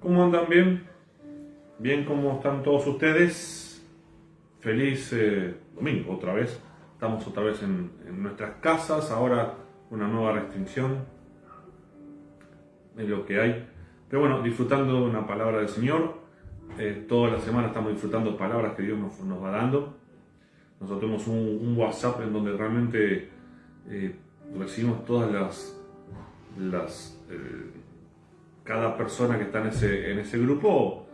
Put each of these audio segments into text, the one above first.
¿Cómo andan? ¿Bien? ¿Bien? ¿Cómo están todos ustedes? Feliz domingo otra vez. Estamos otra vez en nuestras casas. Ahora una nueva restricción es lo que hay. Pero bueno, disfrutando de una palabra del Señor. Toda la semana estamos disfrutando palabras que Dios nos va dando. Nosotros tenemos un WhatsApp en donde realmente recibimos todas cada persona que está en ese grupo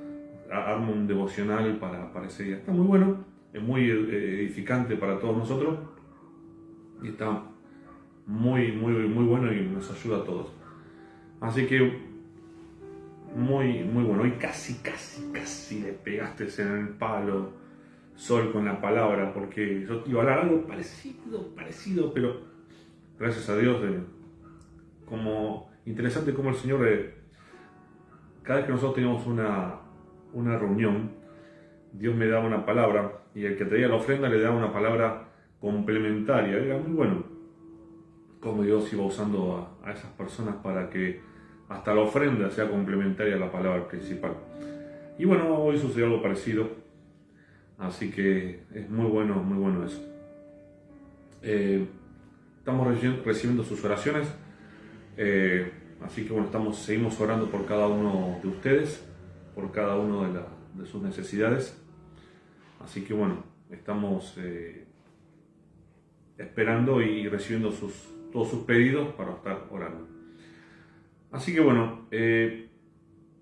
arma un devocional para ese día. Está muy bueno, es muy edificante para todos nosotros y está muy bueno y nos ayuda a todos. Así que muy bueno. Hoy casi le pegaste en el palo, Sol, con la palabra, porque yo te iba a hablar algo parecido, pero gracias a Dios, como interesante como el Señor, cada vez que nosotros teníamos una reunión, Dios me daba una palabra y el que traía la ofrenda le daba una palabra complementaria. Era muy bueno como Dios iba usando a esas personas para que hasta la ofrenda sea complementaria a la palabra principal. Y bueno, hoy sucedió algo parecido, así que es muy bueno eso. Estamos recibiendo sus oraciones, así que bueno, seguimos orando por cada uno de ustedes, por cada uno de sus necesidades. Así que bueno, estamos esperando y recibiendo todos sus pedidos para estar orando. Así que bueno,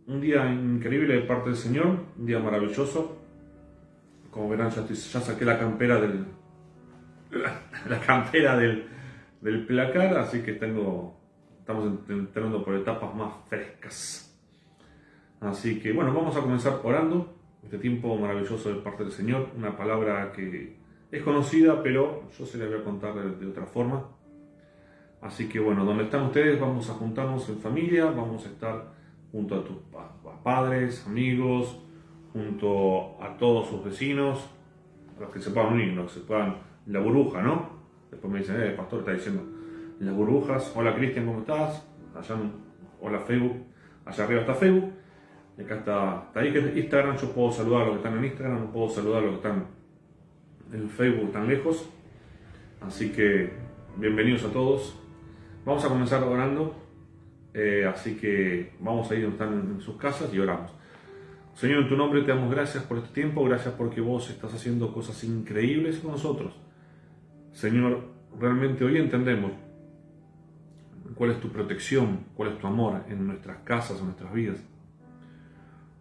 un día increíble de parte del Señor, un día maravilloso. Como verán, ya saqué la campera del placar, así que estamos entrando por etapas más frescas. Así que bueno, vamos a comenzar orando este tiempo maravilloso de parte del Señor, una palabra que es conocida, pero yo se la voy a contar de otra forma. Así que bueno, donde están ustedes, vamos a juntarnos en familia, vamos a estar junto a tus padres, amigos, junto a todos sus vecinos, a los que se puedan unir, los que se puedan, la burbuja, ¿no? Después me dicen, el pastor está diciendo, las burbujas, hola Cristian, ¿cómo estás? Hola Facebook, allá arriba está Facebook, y acá está ahí que es Instagram. Yo puedo saludar a los que están en Instagram, no puedo saludar a los que están en Facebook tan lejos, así que bienvenidos a todos. Vamos a comenzar orando, así que vamos a ir donde están en sus casas y oramos. Señor, en tu nombre te damos gracias por este tiempo, gracias porque vos estás haciendo cosas increíbles con nosotros. Señor, realmente hoy entendemos cuál es tu protección, cuál es tu amor en nuestras casas, en nuestras vidas.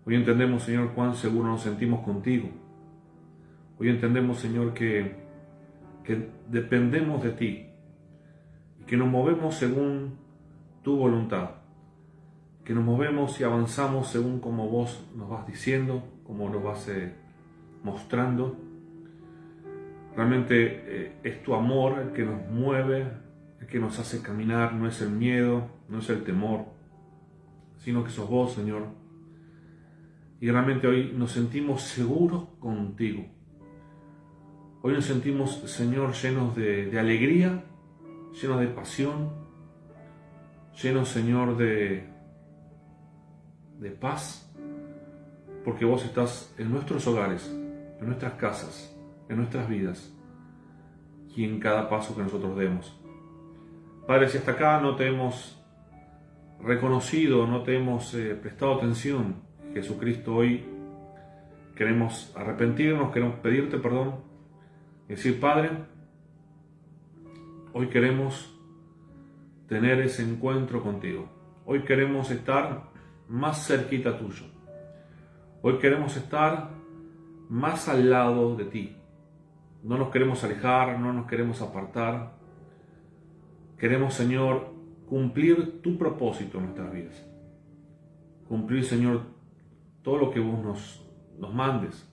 Hoy entendemos, Señor, cuán seguros nos sentimos contigo. Hoy entendemos, Señor, que dependemos de ti y que nos movemos según tu voluntad, que nos movemos y avanzamos según como vos nos vas diciendo, como nos vas mostrando. Realmente es tu amor el que nos mueve, el que nos hace caminar, no es el miedo, no es el temor, sino que sos vos, Señor. Y realmente hoy nos sentimos seguros contigo. Hoy nos sentimos, Señor, llenos de alegría, llenos de pasión, llenos, Señor, de paz, porque vos estás en nuestros hogares, en nuestras casas, en nuestras vidas y en cada paso que nosotros demos. Padre, si hasta acá no te hemos reconocido, no te hemos prestado atención, Jesucristo, hoy queremos arrepentirnos, queremos pedirte perdón y decir, Padre, hoy queremos tener ese encuentro contigo. Hoy queremos estar más cerquita tuyo. Hoy queremos estar más al lado de ti. No nos queremos alejar, no nos queremos apartar. Queremos, Señor, cumplir tu propósito en nuestras vidas. Cumplir, Señor, todo lo que vos nos mandes.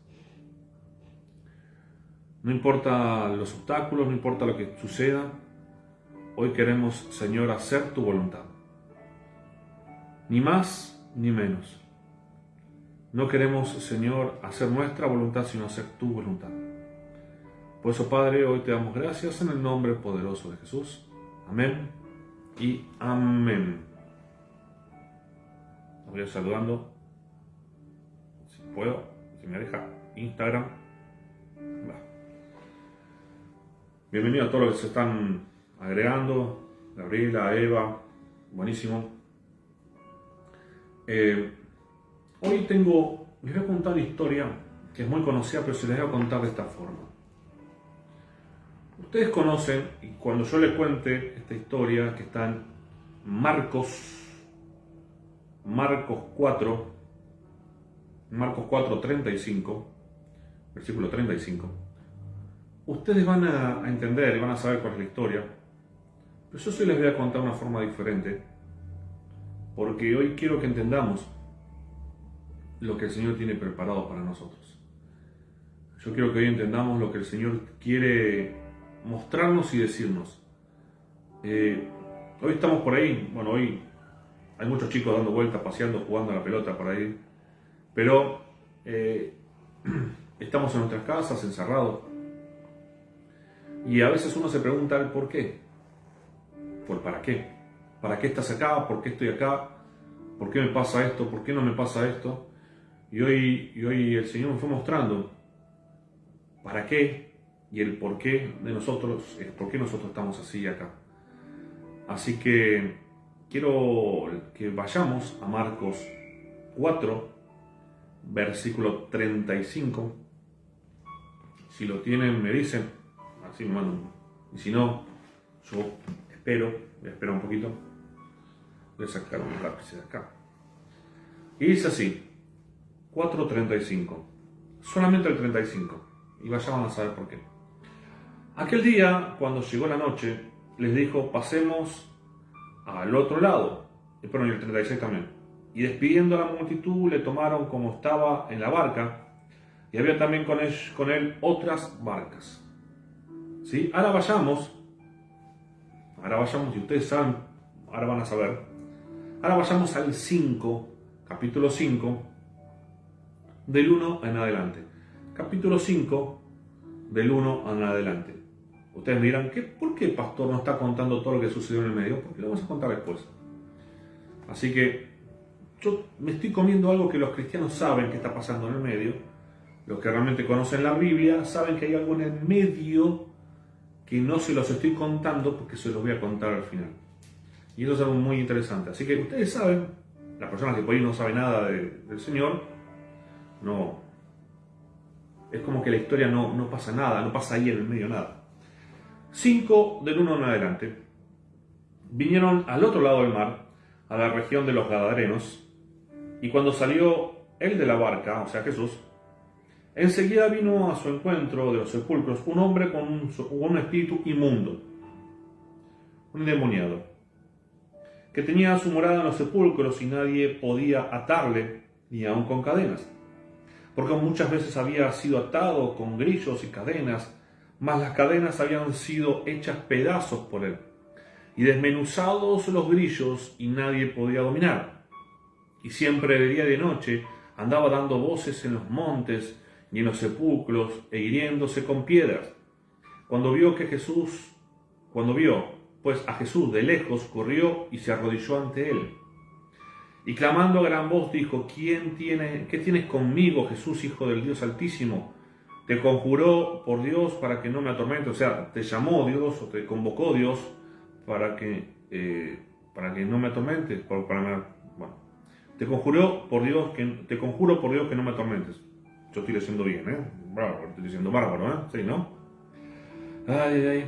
No importa los obstáculos, no importa lo que suceda. Hoy queremos, Señor, hacer tu voluntad. Ni más ni menos. No queremos, Señor, hacer nuestra voluntad, sino hacer tu voluntad. Por eso, Padre, hoy te damos gracias en el nombre poderoso de Jesús. Amén y amén. Los voy saludando puedo, si me deja Instagram. Va. Bienvenido a todos los que se están agregando. Gabriela, Eva, buenísimo. Hoy les voy a contar una historia que es muy conocida, pero se les voy a contar de esta forma. Ustedes conocen, y cuando yo les cuente esta historia que está en Marcos 4, 35, versículo 35, ustedes van a entender y van a saber cuál es la historia, pero yo sí les voy a contar de una forma diferente, porque hoy quiero que entendamos lo que el Señor tiene preparado para nosotros. Yo quiero que hoy entendamos lo que el Señor quiere mostrarnos y decirnos. Hoy estamos por ahí, bueno, hoy hay muchos chicos dando vueltas, paseando, jugando a la pelota por ahí, pero estamos en nuestras casas, encerrados, y a veces uno se pregunta el por qué, para qué, para qué estás acá, por qué estoy acá, por qué me pasa esto, por qué no me pasa esto, y hoy el Señor me fue mostrando para qué y el por qué de nosotros, el por qué nosotros estamos así acá. Así que quiero que vayamos a Marcos 4, versículo 35. Si lo tienen, me dicen, así me mandan. Y si no, yo voy a esperar un poquito. Voy a sacar un lápiz de acá. Y dice así, 4:35. Solamente el 35. Y vayamos a saber por qué. Aquel día, cuando llegó la noche, les dijo, pasemos al otro lado. Perdón, y el 36 también. Y despidiendo a la multitud, le tomaron como estaba en la barca, y había también con él otras barcas. ¿Sí? Ahora vayamos, y ustedes saben, ahora van a saber. Ahora vayamos al 5, capítulo 5, del 1 en adelante. Capítulo 5, del 1 en adelante. Ustedes me dirán, ¿por qué el pastor no está contando todo lo que sucedió en el medio? Porque lo vamos a contar después. Así que yo me estoy comiendo algo que los cristianos saben que está pasando en el medio. Los que realmente conocen la Biblia saben que hay algo en el medio que no se los estoy contando porque se los voy a contar al final. Y eso es algo muy interesante. Así que ustedes saben, las personas que por ahí no saben nada del Señor, no, es como que la historia no pasa nada, no pasa ahí en el medio nada. 5 del 1 en adelante. Vinieron al otro lado del mar, a la región de los Gadarenos, y cuando salió él de la barca, o sea Jesús, enseguida vino a su encuentro de los sepulcros un hombre con un espíritu inmundo, un endemoniado, que tenía su morada en los sepulcros y nadie podía atarle, ni aun con cadenas, porque muchas veces había sido atado con grillos y cadenas, mas las cadenas habían sido hechas pedazos por él, y desmenuzados los grillos, y nadie podía dominar. Y siempre de día y de noche andaba dando voces en los montes y en los sepulcros, e hiriéndose con piedras. Cuando vio pues a Jesús de lejos, corrió y se arrodilló ante él. Y clamando a gran voz dijo, ¿qué tienes conmigo, Jesús, Hijo del Dios Altísimo? Te conjuró por Dios para que no me atormente, o sea, te llamó Dios o te convocó Dios para que no me atormentes. Te conjuro por Dios que no me atormentes. Yo estoy diciendo bien, Bravo, estoy diciendo bárbaro, Sí, ¿no? Ay.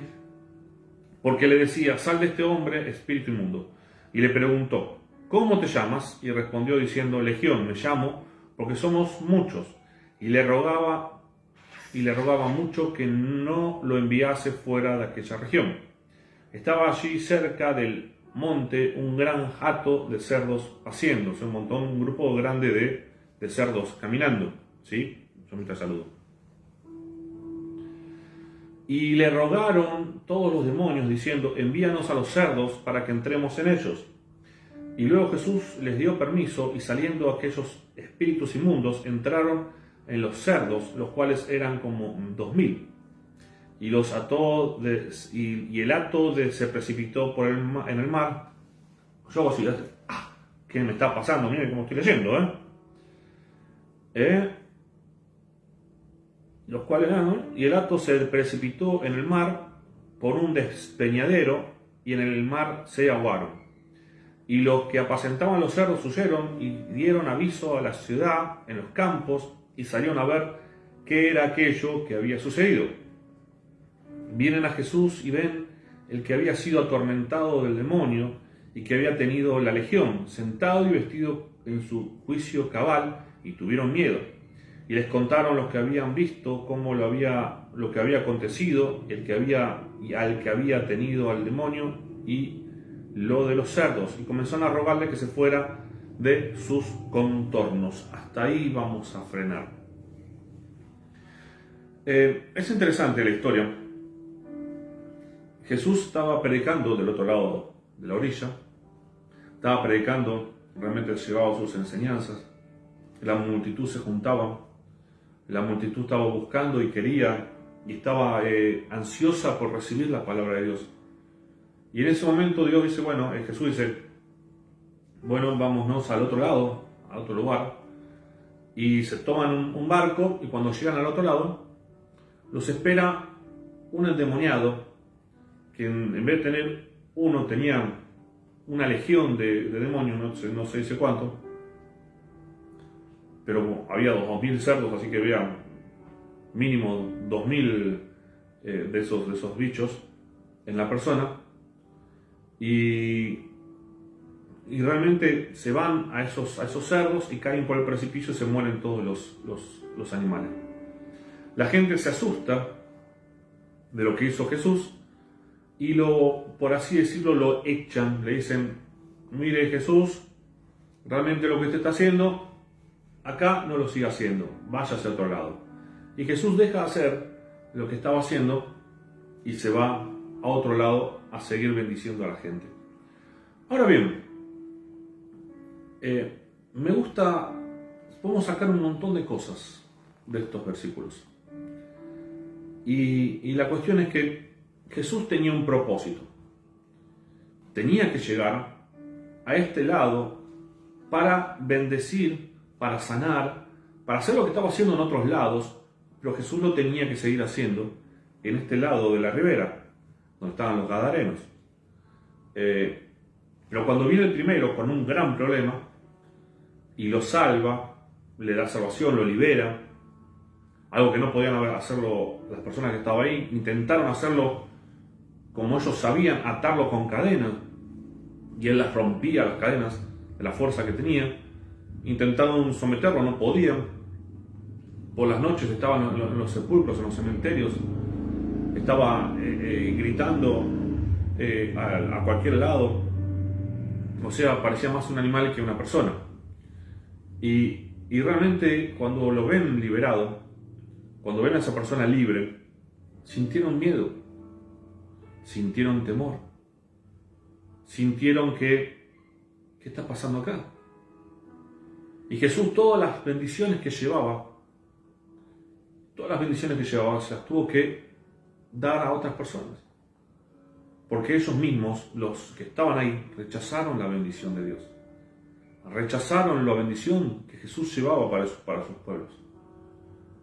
Porque le decía, sal de este hombre, espíritu inmundo. Y le preguntó, ¿cómo te llamas? Y respondió diciendo, Legión, me llamo, porque somos muchos. Y le rogaba mucho que no lo enviase fuera de aquella región. Estaba allí cerca del monte un gran hato de cerdos paciéndose, un grupo grande de cerdos caminando, ¿sí? Yo me saludo. Y le rogaron todos los demonios diciendo, envíanos a los cerdos para que entremos en ellos. Y luego Jesús les dio permiso, y saliendo aquellos espíritus inmundos entraron en los cerdos, los cuales eran como 2000. Y los ató y el hato se precipitó en el mar. Yo hago así, ¿qué me está pasando? Miren cómo estoy leyendo, los cuales y el hato se precipitó en el mar por un despeñadero y en el mar se ahogaron. Y los que apacentaban los cerdos huyeron y dieron aviso a la ciudad en los campos y salieron a ver qué era aquello que había sucedido. Vienen a Jesús y ven el que había sido atormentado del demonio y que había tenido la legión, sentado y vestido en su juicio cabal, y tuvieron miedo. Y les contaron los que habían visto cómo lo que había acontecido, al que había tenido al demonio y lo de los cerdos, y comenzaron a rogarle que se fuera de sus contornos. Hasta ahí vamos a frenar. Es interesante la historia. Jesús estaba predicando del otro lado de la orilla, estaba predicando, realmente llevaba sus enseñanzas, la multitud se juntaba, la multitud estaba buscando y quería, y estaba ansiosa por recibir la palabra de Dios. Y en ese momento Dios dice, Jesús dice, vámonos al otro lado, a otro lugar, y se toman un barco, y cuando llegan al otro lado, los espera un endemoniado, que en vez de tener uno, tenía una legión de demonios, no se dice cuánto, pero había 2.000 cerdos, así que había mínimo 2.000 de esos bichos en la persona, y realmente se van a esos cerdos y caen por el precipicio y se mueren todos los animales. La gente se asusta de lo que hizo Jesús y por así decirlo, lo echan. Le dicen, mire Jesús, realmente lo que usted está haciendo, acá no lo siga haciendo, váyase a otro lado. Y Jesús deja de hacer lo que estaba haciendo y se va a otro lado a seguir bendiciendo a la gente. Ahora bien, me gusta, podemos sacar un montón de cosas de estos versículos. Y la cuestión es que Jesús tenía un propósito. Tenía que llegar a este lado para bendecir, para sanar, para hacer lo que estaba haciendo en otros lados, pero Jesús lo tenía que seguir haciendo en este lado de la ribera, donde estaban los gadarenos. Pero cuando viene el primero con un gran problema y lo salva, le da salvación, lo libera, algo que no podían hacerlo las personas que estaban ahí, intentaron hacerlo como ellos sabían, atarlo con cadenas, y él las rompía las cadenas de la fuerza que tenía. Intentaron someterlo, no podían. Por las noches estaban en los sepulcros, en los cementerios, estaba gritando a cualquier lado, o sea, parecía más un animal que una persona. Y realmente cuando lo ven liberado, cuando ven a esa persona libre, sintieron miedo, sintieron temor, sintieron ¿qué está pasando acá? Y Jesús, todas las bendiciones que llevaba, se las tuvo que dar a otras personas. Porque ellos mismos, los que estaban ahí, rechazaron la bendición de Dios. Rechazaron la bendición que Jesús llevaba para sus pueblos.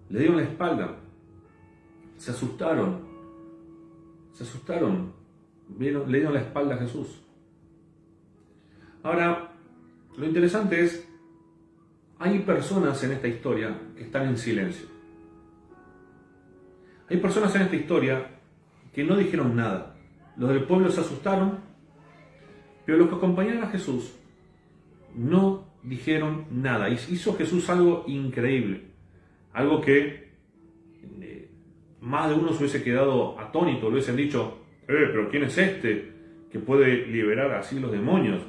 Le dieron la espalda. Se asustaron. Le dieron la espalda a Jesús. Ahora, lo interesante es, hay personas en esta historia que están en silencio. Hay personas en esta historia que no dijeron nada. Los del pueblo se asustaron, pero los que acompañaron a Jesús no dijeron nada. Hizo Jesús algo increíble, algo que más de uno se hubiese quedado atónito, le hubiesen dicho, pero ¿quién es este que puede liberar así los demonios?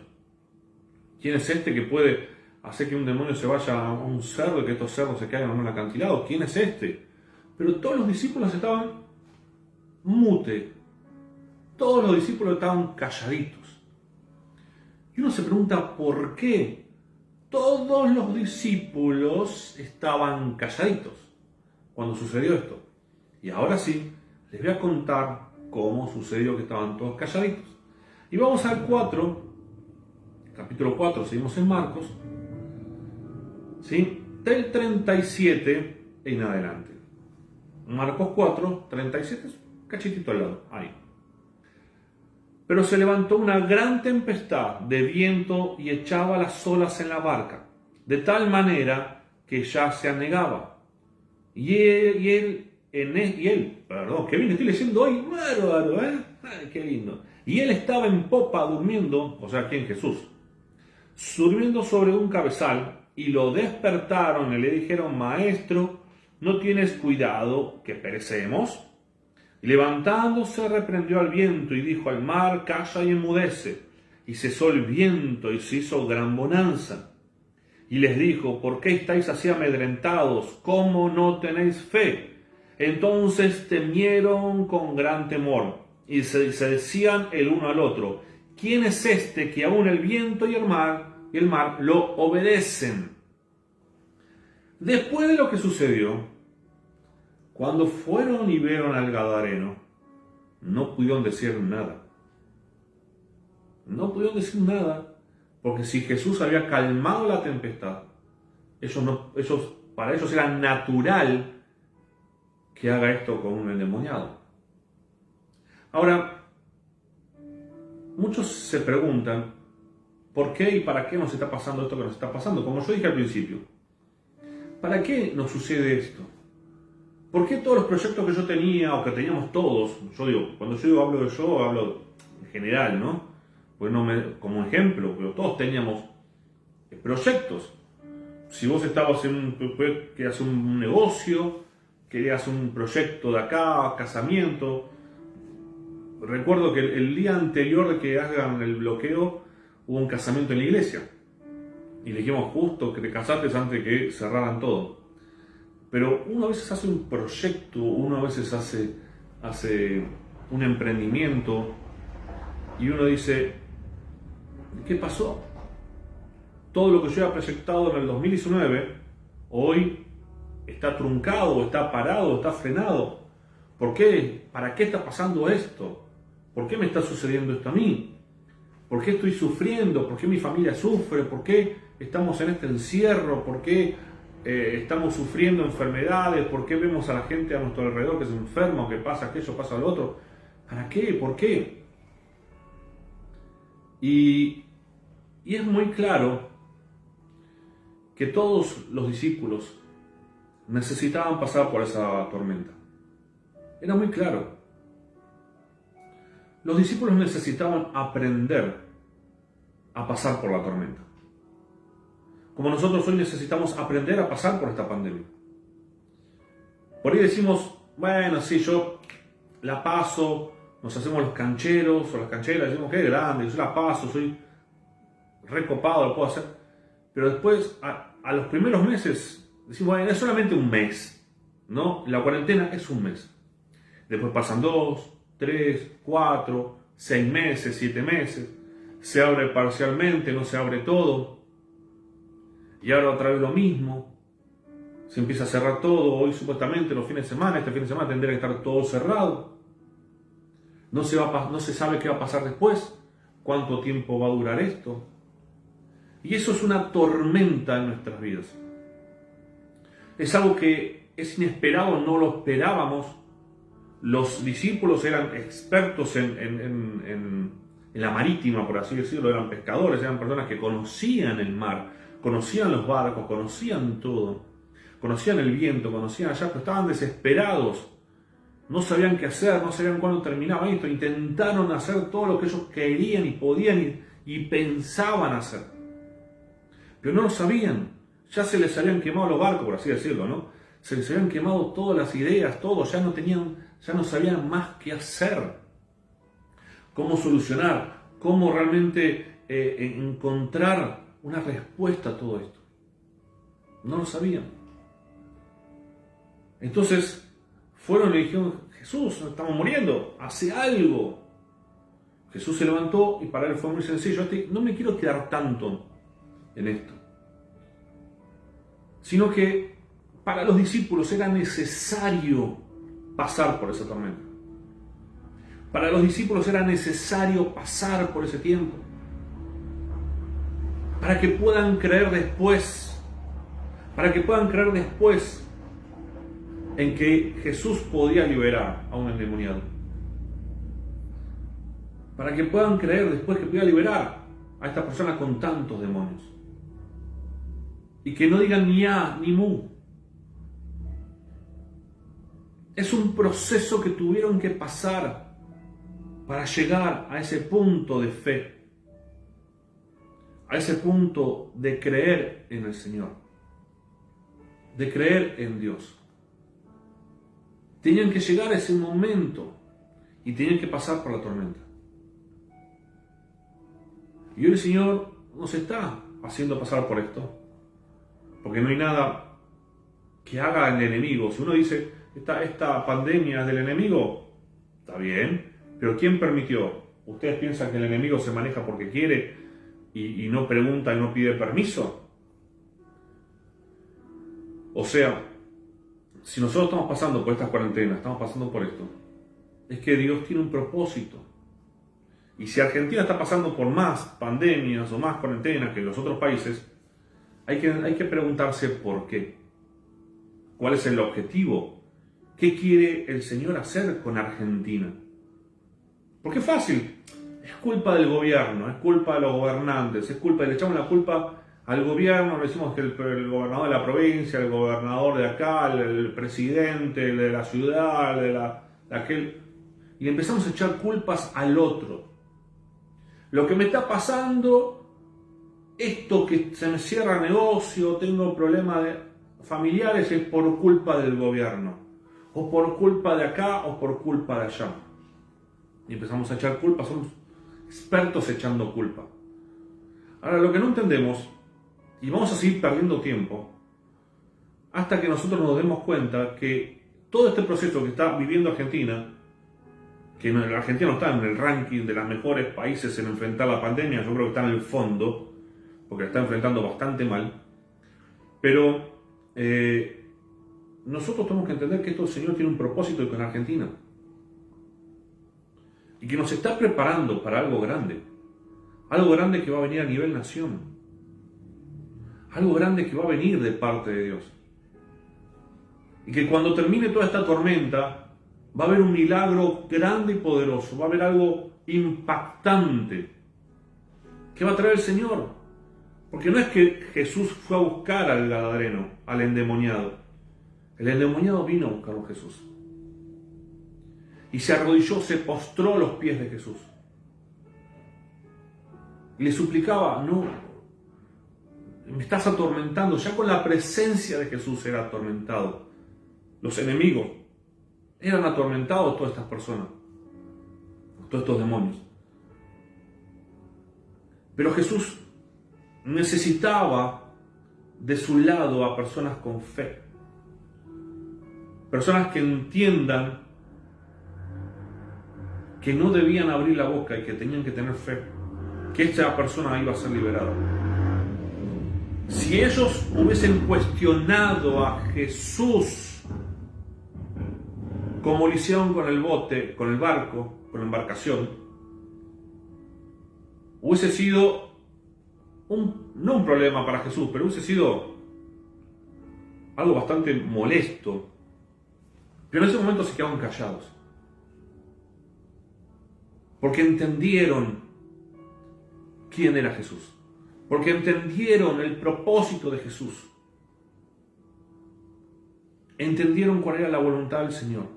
¿Quién es este que puede hacer que un demonio se vaya a un cerdo y que estos cerdos se caigan en un acantilado? ¿Quién es este? Pero todos los discípulos estaban mute. Todos los discípulos estaban calladitos. Y uno se pregunta por qué todos los discípulos estaban calladitos cuando sucedió esto. Y ahora sí, les voy a contar cómo sucedió que estaban todos calladitos. Y vamos al 4, capítulo 4, seguimos en Marcos. ¿Sí? del 37 en adelante. Marcos 4, 37, cachitito al lado, ahí. Pero se levantó una gran tempestad de viento y echaba las olas en la barca, de tal manera que ya se anegaba. Qué bien estoy leyendo hoy, bárbaro, Ay, qué lindo. Y él estaba en popa durmiendo, o sea, ¿quién? Jesús, durmiendo sobre un cabezal, y lo despertaron y le dijeron: Maestro, ¿no tienes cuidado que perecemos? Y levantándose reprendió al viento y dijo al mar: Calla y enmudece. Y cesó el viento y se hizo gran bonanza. Y les dijo: ¿Por qué estáis así amedrentados? ¿Cómo no tenéis fe? Entonces temieron con gran temor y se decían el uno al otro: ¿Quién es este que aún el viento y el mar lo obedecen? Después de lo que sucedió, cuando fueron y vieron al Gadareno, no pudieron decir nada. No pudieron decir nada, porque si Jesús había calmado la tempestad, para ellos era natural que haga esto con un endemoniado. Ahora, muchos se preguntan: ¿por qué y para qué nos está pasando esto que nos está pasando? Como yo dije al principio, ¿para qué nos sucede esto? ¿Por qué todos los proyectos que yo tenía o que teníamos todos, cuando yo hablo en general, ¿no? Pues como ejemplo, pero todos teníamos proyectos. Si vos estabas querías un negocio, querías un proyecto de acá, casamiento. Recuerdo que el día anterior de que hagan el bloqueo hubo un casamiento en la iglesia. Y le dijimos: justo que te casaste antes de que cerraran todo. Pero uno a veces hace un proyecto, uno a veces hace un emprendimiento y uno dice: ¿qué pasó? Todo lo que yo había proyectado en el 2019 hoy está truncado, está parado, está frenado. ¿Por qué? ¿Para qué está pasando esto? ¿Por qué me está sucediendo esto a mí? ¿Por qué estoy sufriendo? ¿Por qué mi familia sufre? ¿Por qué estamos en este encierro? ¿Por qué estamos sufriendo enfermedades? ¿Por qué vemos a la gente a nuestro alrededor que se enferma, que pasa aquello, pasa lo otro? ¿Para qué? ¿Por qué? Y es muy claro que todos los discípulos necesitaban pasar por esa tormenta. Era muy claro. Los discípulos necesitaban aprender a pasar por la tormenta. Como nosotros hoy necesitamos aprender a pasar por esta pandemia. Por ahí decimos: bueno, sí, yo la paso, nos hacemos los cancheros o las cancheras, decimos: qué grande, yo la paso, soy recopado, lo puedo hacer. Pero después, a los primeros meses, decimos: bueno, es solamente un mes, ¿no? La cuarentena es un mes. Después pasan 2, 3, 4, 6 meses, 7 meses. Se abre parcialmente, no se abre todo. Y ahora otra vez lo mismo. Se empieza a cerrar todo. Hoy supuestamente los fines de semana, este fin de semana tendría que estar todo cerrado. No se sabe qué va a pasar después. ¿Cuánto tiempo va a durar esto? Y eso es una tormenta en nuestras vidas. Es algo que es inesperado, no lo esperábamos. Los discípulos eran expertos en la marítima, por así decirlo, eran pescadores, eran personas que conocían el mar, conocían los barcos, conocían todo, conocían el viento, conocían allá, pero estaban desesperados, no sabían qué hacer, no sabían cuándo terminaba esto, intentaron hacer todo lo que ellos querían y podían y pensaban hacer, pero no lo sabían, ya se les habían quemado los barcos, por así decirlo, ¿no? Se les habían quemado todas las ideas, todo, ya no sabían más qué hacer, cómo solucionar, cómo realmente encontrar una respuesta a todo esto. No lo sabían. Entonces fueron y le dijeron: Jesús, nos estamos muriendo, hace algo. Jesús se levantó y para él fue muy sencillo: no me quiero quedar tanto en esto, sino que para los discípulos era necesario pasar por esa tormenta. Para los discípulos era necesario pasar por ese tiempo, para que puedan creer después, para que puedan creer después en que Jesús podía liberar a un endemoniado, para que puedan creer después que podía liberar a esta persona con tantos demonios, y que no digan ni a ni mu. Es un proceso que tuvieron que pasar para llegar a ese punto de fe, a ese punto de creer en el Señor, de creer en Dios. Tenían que llegar a ese momento y tenían que pasar por la tormenta. Y hoy el Señor nos está haciendo pasar por esto, porque no hay nada que haga el enemigo. Si uno dice, esta pandemia es del enemigo, está bien, pero ¿quién permitió? ¿Ustedes piensan que el enemigo se maneja porque quiere y no pregunta y no pide permiso? O sea, si nosotros estamos pasando por estas cuarentenas, estamos pasando por esto, es que Dios tiene un propósito. Y si Argentina está pasando por más pandemias o más cuarentenas que los otros países, hay que preguntarse por qué. ¿Cuál es el objetivo? ¿Qué quiere el Señor hacer con Argentina? Porque es fácil. Es culpa del gobierno, es culpa de los gobernantes, le echamos la culpa al gobierno, le decimos que el gobernador de la provincia, el gobernador de acá, el presidente de la ciudad, de aquel, y le empezamos a echar culpas al otro. Lo que me está pasando, esto que se me cierra negocio, tengo problemas familiares, es por culpa del gobierno, o por culpa de acá, o por culpa de allá. Y empezamos a echar culpa, somos expertos echando culpa. Ahora, lo que no entendemos, y vamos a seguir perdiendo tiempo, hasta que nosotros nos demos cuenta que todo este proceso que está viviendo Argentina, que Argentina no está en el ranking de los mejores países en enfrentar la pandemia, yo creo que está en el fondo, porque la está enfrentando bastante mal, pero nosotros tenemos que entender que esto el Señor tiene un propósito con Argentina, y que nos está preparando para algo grande que va a venir a nivel nación, algo grande que va a venir de parte de Dios, y que cuando termine toda esta tormenta va a haber un milagro grande y poderoso, va a haber algo impactante que va a traer el Señor, porque no es que Jesús fue a buscar al gadareno, al endemoniado. El endemoniado vino a buscar a Jesús y se arrodilló, se postró a los pies de Jesús y le suplicaba: no, me estás atormentando. Ya con la presencia de Jesús era atormentado. Los enemigos eran atormentados, todas estas personas, todos estos demonios. Pero Jesús necesitaba de su lado a personas con fe, personas que entiendan que no debían abrir la boca y que tenían que tener fe, que esta persona iba a ser liberada. Si ellos hubiesen cuestionado a Jesús, como lo hicieron con el bote, con el barco, con la embarcación, hubiese sido no un problema para Jesús, pero hubiese sido algo bastante molesto. Pero en ese momento se quedaron callados, porque entendieron quién era Jesús, porque entendieron el propósito de Jesús, entendieron cuál era la voluntad del Señor.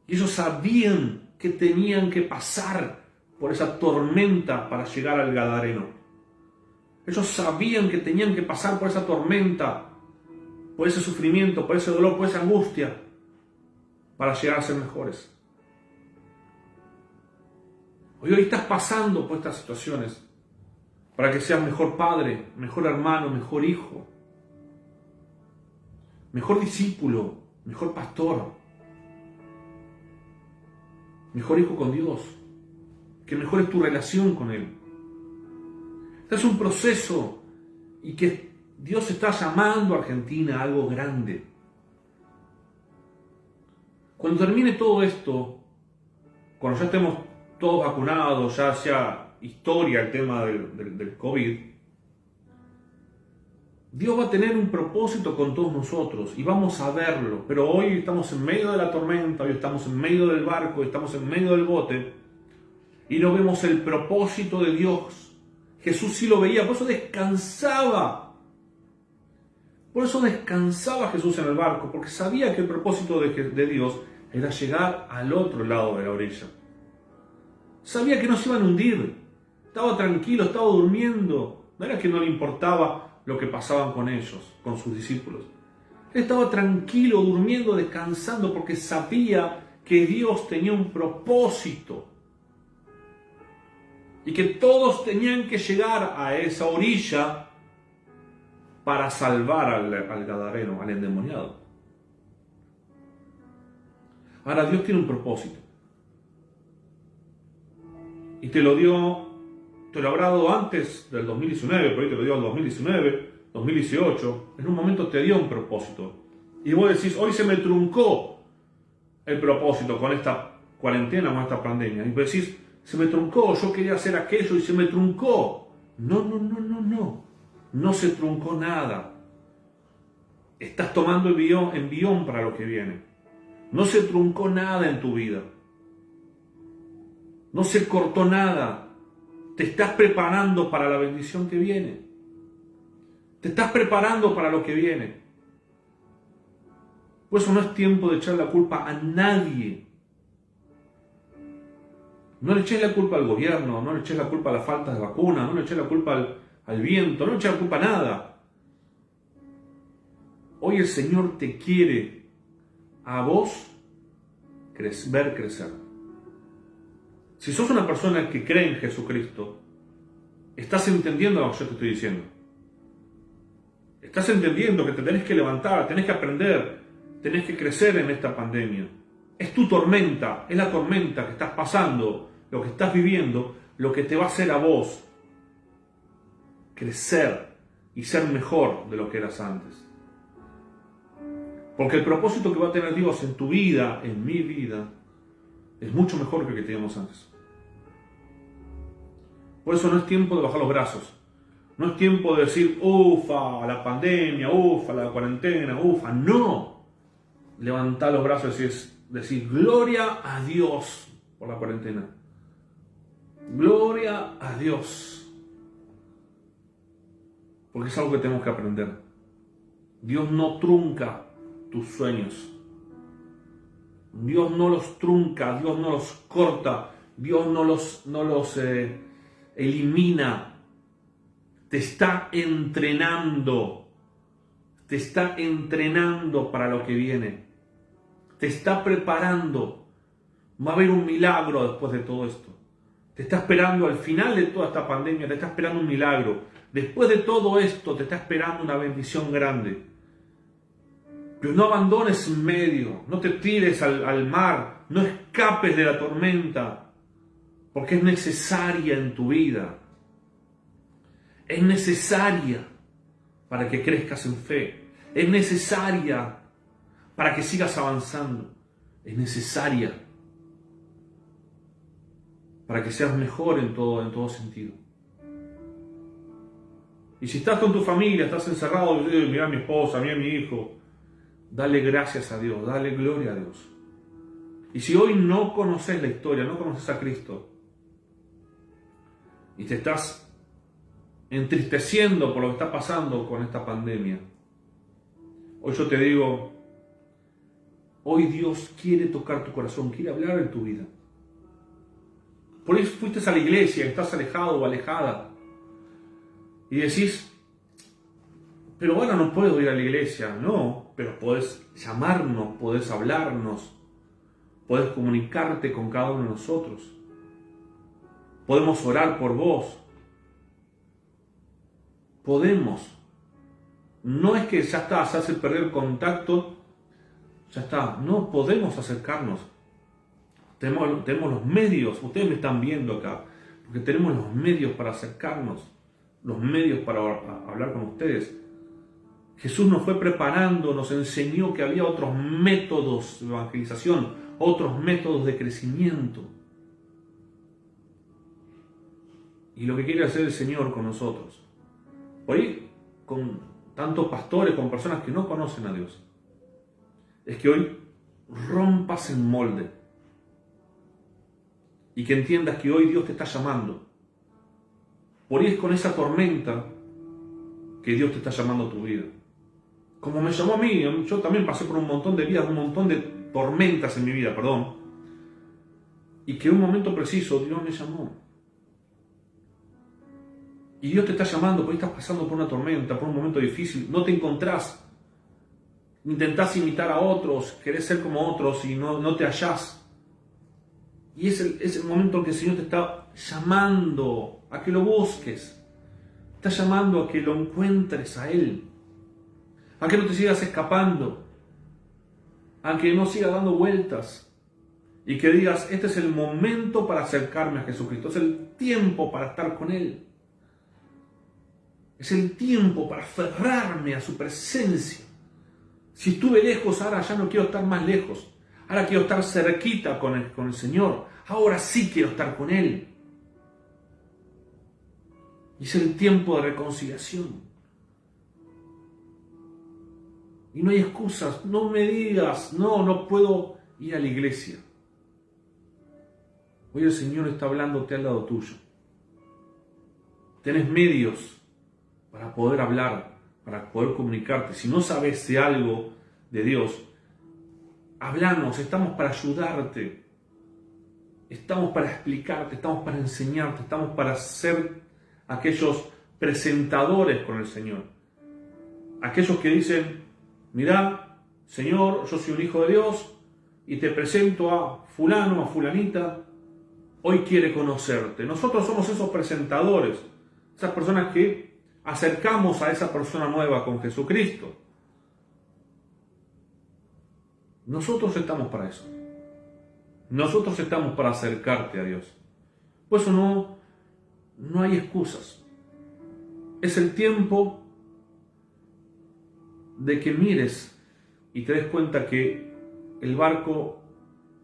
Y ellos sabían que tenían que pasar por esa tormenta para llegar al gadareno. Ellos sabían que tenían que pasar por esa tormenta, por ese sufrimiento, por ese dolor, por esa angustia, para llegar a ser mejores. Hoy estás pasando por estas situaciones para que seas mejor padre, mejor hermano, mejor hijo, mejor discípulo, mejor pastor, mejor hijo con Dios, que mejores tu relación con Él. Este es un proceso y que Dios está llamando a Argentina a algo grande. Cuando termine todo esto, cuando ya estemos todos vacunados, ya sea historia el tema del COVID, Dios va a tener un propósito con todos nosotros y vamos a verlo. Pero hoy estamos en medio de la tormenta, hoy estamos en medio del barco, estamos en medio del bote y no vemos el propósito de Dios. Jesús sí lo veía, por eso descansaba. Por eso descansaba Jesús en el barco, porque sabía que el propósito de Dios era llegar al otro lado de la orilla. Sabía que no se iban a hundir. Estaba tranquilo, estaba durmiendo. No era que no le importaba lo que pasaban con ellos, con sus discípulos. Él estaba tranquilo, durmiendo, descansando, porque sabía que Dios tenía un propósito. Y que todos tenían que llegar a esa orilla para salvar al gadareno, al endemoniado. Ahora, Dios tiene un propósito. Y te lo habrá dado antes del 2019, por ahí te lo dio el 2019, 2018. En un momento te dio un propósito. Y vos decís, hoy se me truncó el propósito con esta cuarentena, con esta pandemia. Y vos decís, se me truncó, yo quería hacer aquello y se me truncó. No. No se truncó nada. Estás tomando envión para lo que viene. No se truncó nada en tu vida. No se cortó nada. Te estás preparando para la bendición que viene. Te estás preparando para lo que viene. Por eso no es tiempo de echar la culpa a nadie. No le eches la culpa al gobierno, no le eches la culpa a la falta de vacuna, no le eches la culpa al viento, no le eches la culpa a nada. Hoy el Señor te quiere a vos ver crecer. Si sos una persona que cree en Jesucristo, estás entendiendo lo que yo te estoy diciendo. Estás entendiendo que te tenés que levantar, tenés que aprender, tenés que crecer en esta pandemia. Es tu tormenta, es la tormenta que estás pasando, lo que estás viviendo, lo que te va a hacer a vos crecer y ser mejor de lo que eras antes. Porque el propósito que va a tener Dios en tu vida, en mi vida, es mucho mejor que el que teníamos antes. Por eso no es tiempo de bajar los brazos. No es tiempo de decir, ufa, la pandemia, ufa, la cuarentena, ufa. No. Levantar los brazos y decir, gloria a Dios por la cuarentena. Gloria a Dios. Porque es algo que tenemos que aprender. Dios no trunca tus sueños. Dios no los trunca, Dios no los corta, Dios no los elimina. Te está entrenando para lo que viene. Te está preparando. Va a haber un milagro después de todo esto. Te está esperando al final de toda esta pandemia, te está esperando un milagro. Después de todo esto, te está esperando una bendición grande. Pero no abandones en medio, no te tires al mar, no escapes de la tormenta, porque es necesaria en tu vida. Es necesaria para que crezcas en fe. Es necesaria para que sigas avanzando. Es necesaria para que seas mejor en todo sentido. Y si estás con tu familia, estás encerrado, mira a mi esposa, mira a mi hijo, dale gracias a Dios, dale gloria a Dios. Y si hoy no conoces la historia, no conoces a Cristo, y te estás entristeciendo por lo que está pasando con esta pandemia, hoy yo te digo, hoy Dios quiere tocar tu corazón, quiere hablar en tu vida. Por ahí fuiste a la iglesia, estás alejado o alejada, y decís, pero ahora no puedo ir a la iglesia. No, pero podés llamarnos, podés hablarnos, podés comunicarte con cada uno de nosotros. Podemos orar por vos. Podemos. No es que ya está, se hace perder contacto, ya está. No, podemos acercarnos. Tenemos los medios, ustedes me están viendo acá, porque tenemos los medios para acercarnos, los medios para hablar con ustedes. Jesús nos fue preparando, nos enseñó que había otros métodos de evangelización, otros métodos de crecimiento. Y lo que quiere hacer el Señor con nosotros. Por ahí, tanto pastores como personas que no conocen a Dios, es que hoy rompas el molde y que entiendas que hoy Dios te está llamando. Por ahí es con esa tormenta que Dios te está llamando a tu vida. Como me llamó a mí, yo también pasé por un montón de vidas, un montón de tormentas en mi vida, perdón. Y que en un momento preciso Dios me llamó. Y Dios te está llamando porque estás pasando por una tormenta, por un momento difícil, no te encontrás. Intentás imitar a otros, querés ser como otros y no te hallás. Y es el momento en que el Señor te está llamando a que lo busques. Te está llamando a que lo encuentres a Él. A que no te sigas escapando. A que no sigas dando vueltas. Y que digas, este es el momento para acercarme a Jesucristo. Es el tiempo para estar con Él. Es el tiempo para aferrarme a su presencia. Si estuve lejos, ahora ya no quiero estar más lejos. Ahora quiero estar cerquita con el Señor. Ahora sí quiero estar con Él. Y es el tiempo de reconciliación. Y no hay excusas. No me digas, no puedo ir a la iglesia. Hoy el Señor está hablándote al lado tuyo. Tenés medios para poder hablar, para poder comunicarte. Si no sabes de algo de Dios, háblanos, estamos para ayudarte. Estamos para explicarte, estamos para enseñarte, estamos para ser aquellos presentadores con el Señor. Aquellos que dicen, mirá, Señor, yo soy un hijo de Dios y te presento a fulano, a fulanita, hoy quiere conocerte. Nosotros somos esos presentadores, esas personas que acercamos a esa persona nueva con Jesucristo. Nosotros estamos para eso. Nosotros estamos para acercarte a Dios. Por eso no hay excusas. Es el tiempo de que mires y te des cuenta que el barco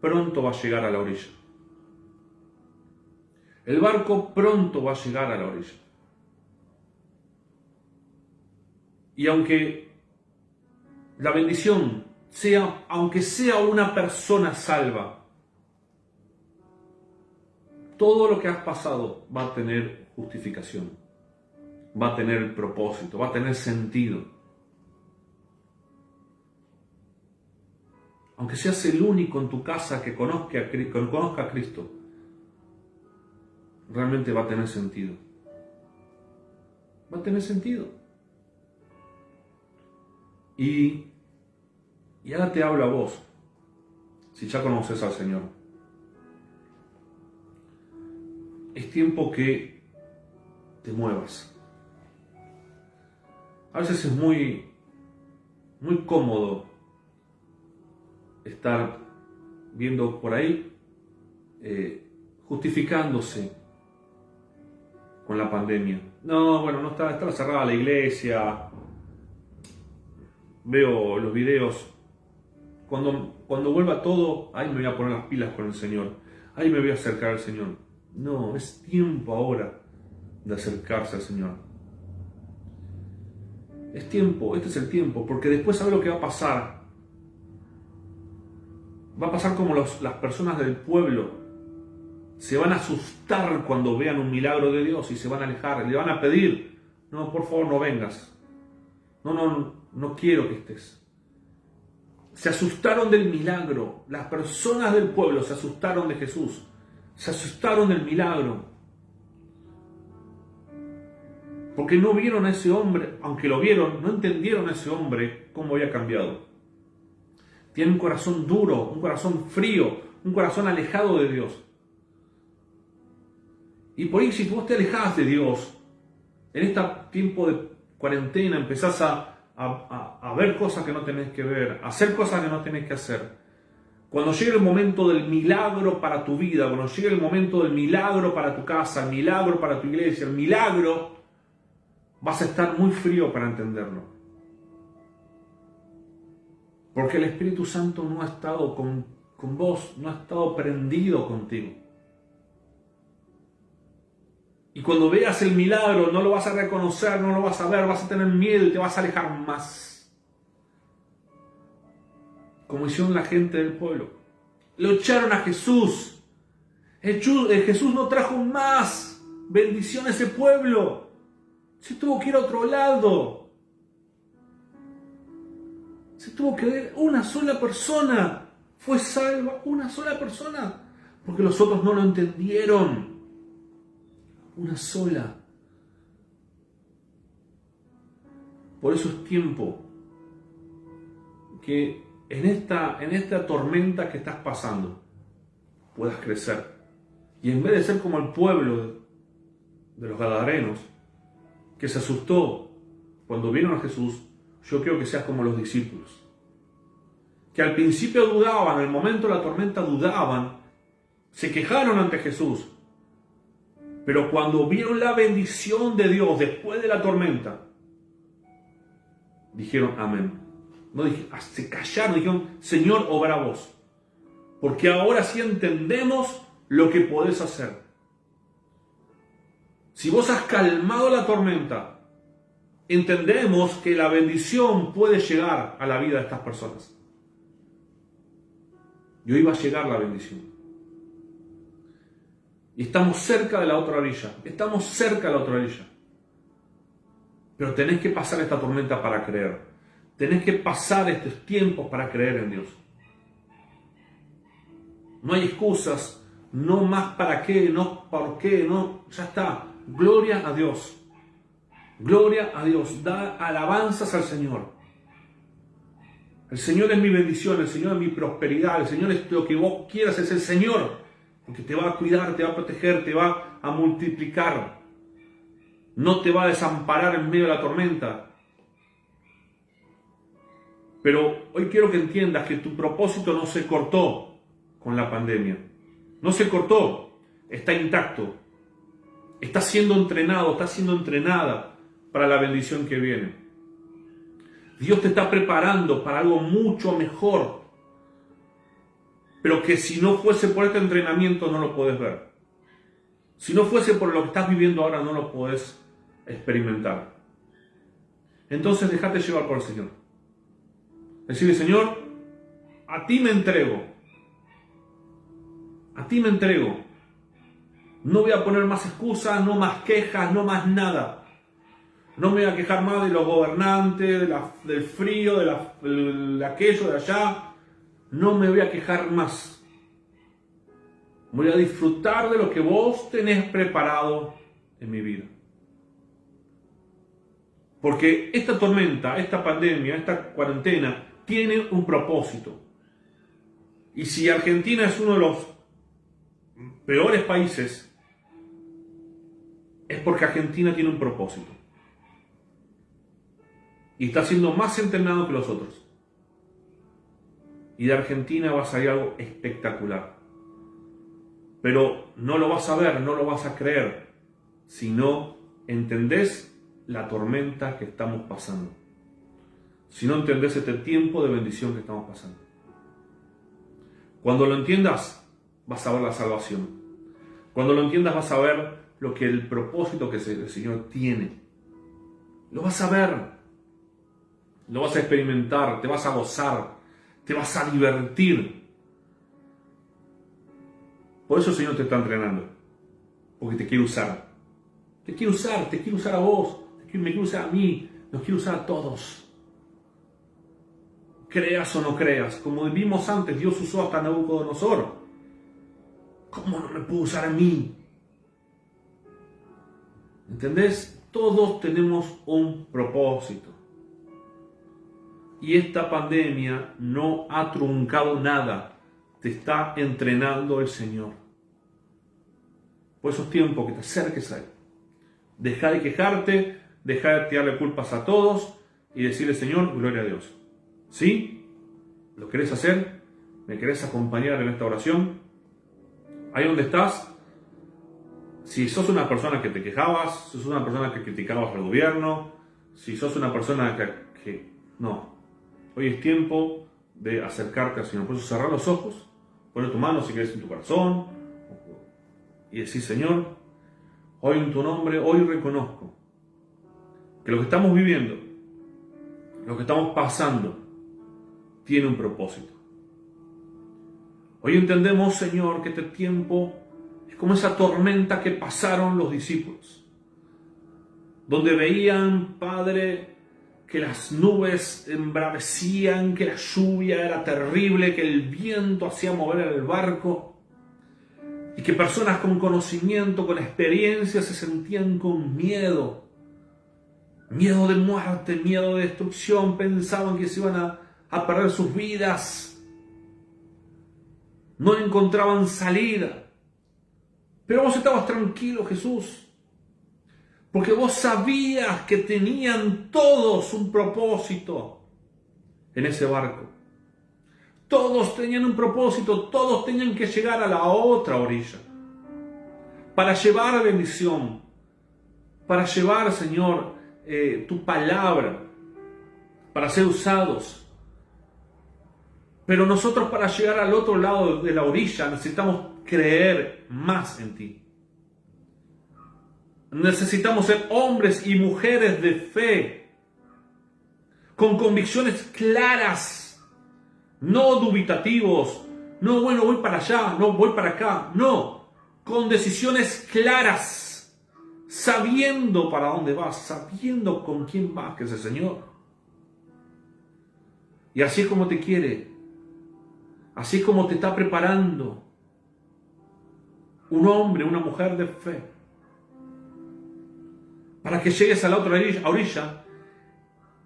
pronto va a llegar a la orilla. El barco pronto va a llegar a la orilla. Y aunque la bendición sea, aunque sea una persona salva, todo lo que has pasado va a tener justificación, va a tener propósito, va a tener sentido. Aunque seas el único en tu casa que conozca a Cristo, realmente va a tener sentido. Va a tener sentido. Y ahora te hablo a vos, si ya conoces al Señor. Es tiempo que te muevas. A veces es muy cómodo estar viendo por ahí justificándose con la pandemia. No, bueno, no está cerrada la iglesia. Veo los videos. Cuando vuelva todo, ahí me voy a poner las pilas con el Señor. Ahí me voy a acercar al Señor. No, es tiempo ahora de acercarse al Señor. Es tiempo, este es el tiempo, porque después sabe lo que va a pasar. Va a pasar como las personas del pueblo se van a asustar cuando vean un milagro de Dios y se van a alejar, le van a pedir, no, por favor no vengas, no quiero que estés. Se asustaron del milagro, las personas del pueblo se asustaron de Jesús, se asustaron del milagro, porque no vieron a ese hombre, aunque lo vieron, no entendieron a ese hombre cómo había cambiado. Tiene un corazón duro, un corazón frío, un corazón alejado de Dios. Y por ahí, si vos te alejás de Dios, en este tiempo de cuarentena empezás a ver cosas que no tenés que ver, a hacer cosas que no tenés que hacer. Cuando llegue el momento del milagro para tu vida, cuando llegue el momento del milagro para tu casa, el milagro para tu iglesia, el milagro, vas a estar muy frío para entenderlo. Porque el Espíritu Santo no ha estado con vos, no ha estado prendido contigo. Y cuando veas el milagro no lo vas a reconocer, no lo vas a ver, vas a tener miedo y te vas a alejar más. Como hicieron la gente del pueblo. Lo echaron a Jesús. Jesús no trajo más bendición a ese pueblo. Se tuvo que ir a otro lado. Se tuvo que ir una sola persona. Fue salva una sola persona. Porque los otros no lo entendieron. Una sola. Por eso es tiempo que en esta tormenta que estás pasando puedas crecer. Y en vez de ser como el pueblo de los gadarenos, que se asustó cuando vieron a Jesús, yo quiero que seas como los discípulos. Que al principio dudaban, en el momento de la tormenta dudaban, se quejaron ante Jesús. Pero cuando vieron la bendición de Dios después de la tormenta, dijeron amén. No se callaron, dijeron, Señor, obra vos. Porque ahora sí entendemos lo que podés hacer. Si vos has calmado la tormenta, entendemos que la bendición puede llegar a la vida de estas personas. Y hoy va a llegar la bendición. Y estamos cerca de la otra orilla. Estamos cerca de la otra orilla. Pero tenés que pasar esta tormenta para creer. Tenés que pasar estos tiempos para creer en Dios. No hay excusas. No más para qué, no por qué, no. Ya está. Gloria a Dios. Gloria a Dios. Da alabanzas al Señor. El Señor es mi bendición. El Señor es mi prosperidad. El Señor es lo que vos quieras. Es el Señor. Porque te va a cuidar, te va a proteger, te va a multiplicar. No te va a desamparar en medio de la tormenta. Pero hoy quiero que entiendas que tu propósito no se cortó con la pandemia. No se cortó. Está intacto. Está siendo entrenado, está siendo entrenada para la bendición que viene. Dios te está preparando para algo mucho mejor. Pero que si no fuese por este entrenamiento no lo puedes ver. Si no fuese por lo que estás viviendo ahora no lo puedes experimentar. Entonces déjate llevar por el Señor. Decirle, Señor, a ti me entrego. A ti me entrego. No voy a poner más excusas, no más quejas, no más nada. No me voy a quejar más de los gobernantes, del frío, de aquello, de allá. No me voy a quejar más. Voy a disfrutar de lo que vos tenés preparado en mi vida. Porque esta tormenta, esta pandemia, esta cuarentena tiene un propósito. Y si Argentina es uno de los peores países, es porque Argentina tiene un propósito. Y está siendo más entrenado que los otros. Y de Argentina va a salir algo espectacular. Pero no lo vas a ver, no lo vas a creer, si no entendés la tormenta que estamos pasando. Si no entendés este tiempo de bendición que estamos pasando. Cuando lo entiendas, vas a ver la salvación. Cuando lo entiendas, vas a ver lo que el propósito que el Señor tiene. Lo vas a ver. Lo vas a experimentar, te vas a gozar. Te vas a divertir. Por eso el Señor te está entrenando. Porque te quiere usar. Te quiere usar a vos. Me quiere usar a mí. Nos quiere usar a todos. Creas o no creas. Como vimos antes, Dios usó hasta a Nabucodonosor. ¿Cómo no me pudo usar a mí? ¿Entendés? Todos tenemos un propósito. Y esta pandemia no ha truncado nada. Te está entrenando el Señor. Por eso es tiempo que te acerques a Él. Deja de quejarte, deja de tirarle culpas a todos y decirle, Señor, gloria a Dios. ¿Sí? ¿Lo querés hacer? ¿Me querés acompañar en esta oración? Ahí donde estás, si sos una persona que te quejabas, si sos una persona que criticabas al gobierno, si sos una persona que no. Hoy es tiempo de acercarte al Señor. Por eso cerrar los ojos, poner tu mano si querés en tu corazón y decir, Señor, Hoy en tu nombre, hoy reconozco que lo que estamos viviendo, lo que estamos pasando, tiene un propósito. Hoy entendemos, Señor, que este tiempo es como esa tormenta que pasaron los discípulos, donde veían, Padre, que las nubes embravecían, que la lluvia era terrible, que el viento hacía mover el barco, y que personas con conocimiento, con experiencia, se sentían con miedo. Miedo de muerte, miedo de destrucción, pensaban que se iban a perder sus vidas. No encontraban salida. Pero vos estabas tranquilo, Jesús, porque vos sabías que tenían todos un propósito en ese barco. Todos tenían un propósito, todos tenían que llegar a la otra orilla, para llevar bendición, para llevar, Señor, tu palabra, para ser usados. Pero nosotros, para llegar al otro lado de la orilla, necesitamos creer más en ti. Necesitamos ser hombres y mujeres de fe, con convicciones claras, no dubitativos, no, bueno, voy para allá, no, voy para acá, no, con decisiones claras, sabiendo para dónde vas, sabiendo con quién vas, que es el Señor. Y así es como te quiere, así es como te está preparando un hombre, una mujer de fe, para que llegues a la otra orilla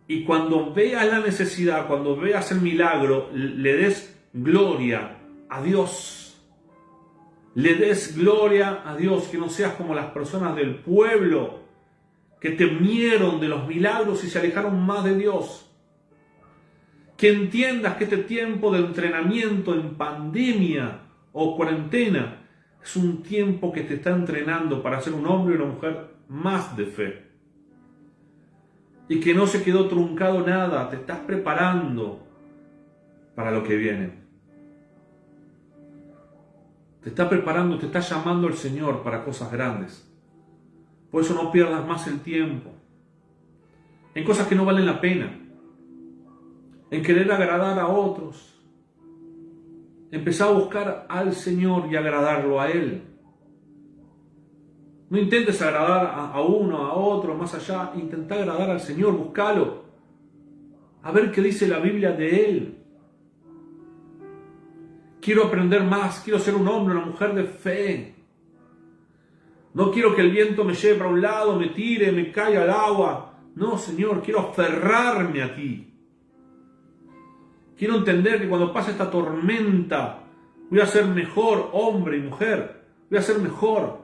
y cuando veas la necesidad, cuando veas el milagro, le des gloria a Dios. Le des gloria a Dios, que no seas como las personas del pueblo que temieron de los milagros y se alejaron más de Dios. Que entiendas que este tiempo de entrenamiento en pandemia o cuarentena es un tiempo que te está entrenando para ser un hombre y una mujer más de fe. Y que no se quedó truncado nada, te estás preparando para lo que viene. Te está preparando, te está llamando el Señor para cosas grandes. Por eso no pierdas más el tiempo en cosas que no valen la pena, en querer agradar a otros. Empezá a buscar al Señor y agradarlo a Él. No intentes agradar a uno, a otro, más allá. Intenta agradar al Señor, búscalo. A ver qué dice la Biblia de Él. Quiero aprender más, quiero ser un hombre, una mujer de fe. No quiero que el viento me lleve para un lado, me tire, me caiga al agua. No, Señor, quiero aferrarme a ti. Quiero entender que cuando pase esta tormenta voy a ser mejor hombre y mujer. Voy a ser mejor.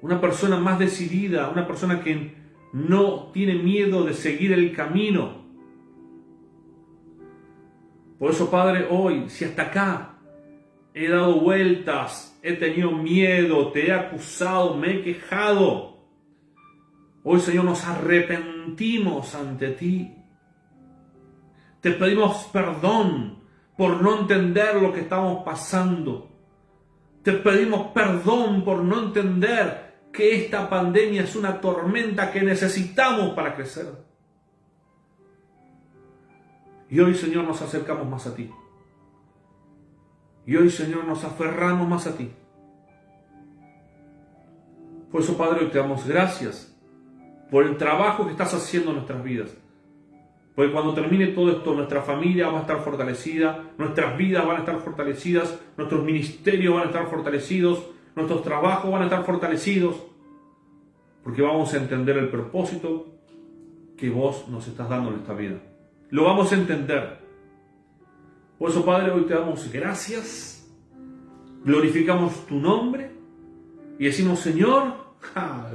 Una persona más decidida, una persona que no tiene miedo de seguir el camino. Por eso, Padre, hoy, si hasta acá he dado vueltas, he tenido miedo, te he acusado, me he quejado, hoy, Señor, nos arrepentimos ante ti. Te pedimos perdón por no entender lo que estamos pasando. Te pedimos perdón por no entender que esta pandemia es una tormenta que necesitamos para crecer. Y hoy, Señor, nos acercamos más a ti. Y hoy, Señor, nos aferramos más a ti. Por eso, Padre, hoy te damos gracias por el trabajo que estás haciendo en nuestras vidas. Porque cuando termine todo esto, nuestra familia va a estar fortalecida, nuestras vidas van a estar fortalecidas, nuestros ministerios van a estar fortalecidos, nuestros trabajos van a estar fortalecidos, porque vamos a entender el propósito que vos nos estás dando en esta vida. Lo vamos a entender. Por eso, Padre, hoy te damos gracias, glorificamos tu nombre y decimos, Señor,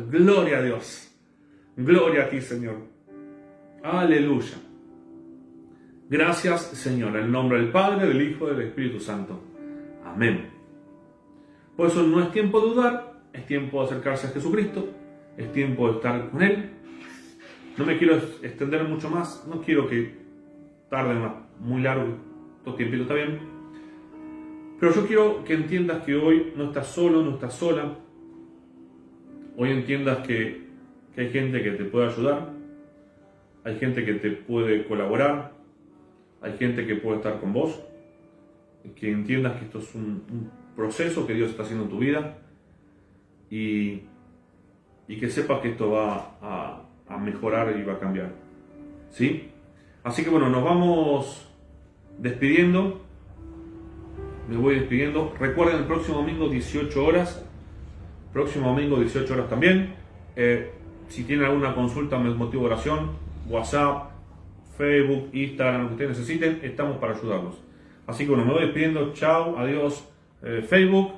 gloria a Dios, gloria a ti, Señor. Aleluya. Gracias, Señor, en el nombre del Padre, del Hijo y del Espíritu Santo. Amén. Por eso no es tiempo de dudar, es tiempo de acercarse a Jesucristo, es tiempo de estar con Él. No me quiero extender mucho más, no quiero que tarde muy largo, todo tiempito está bien. Pero yo quiero que entiendas que hoy no estás solo, no estás sola. Hoy entiendas que hay gente que te puede ayudar, hay gente que te puede colaborar, hay gente que puede estar con vos. Que entiendas que esto es un proceso que Dios está haciendo en tu vida y que sepas que esto va a mejorar y va a cambiar. ¿Sí? Así que bueno, nos vamos despidiendo. Me voy despidiendo. Recuerden, el próximo domingo 18 horas. Próximo domingo 18 horas también. Si tienen alguna consulta, motivo de oración, WhatsApp, Facebook, Instagram, lo que ustedes necesiten, estamos para ayudarlos. Así que bueno, me voy despidiendo. Chao, adiós. Facebook,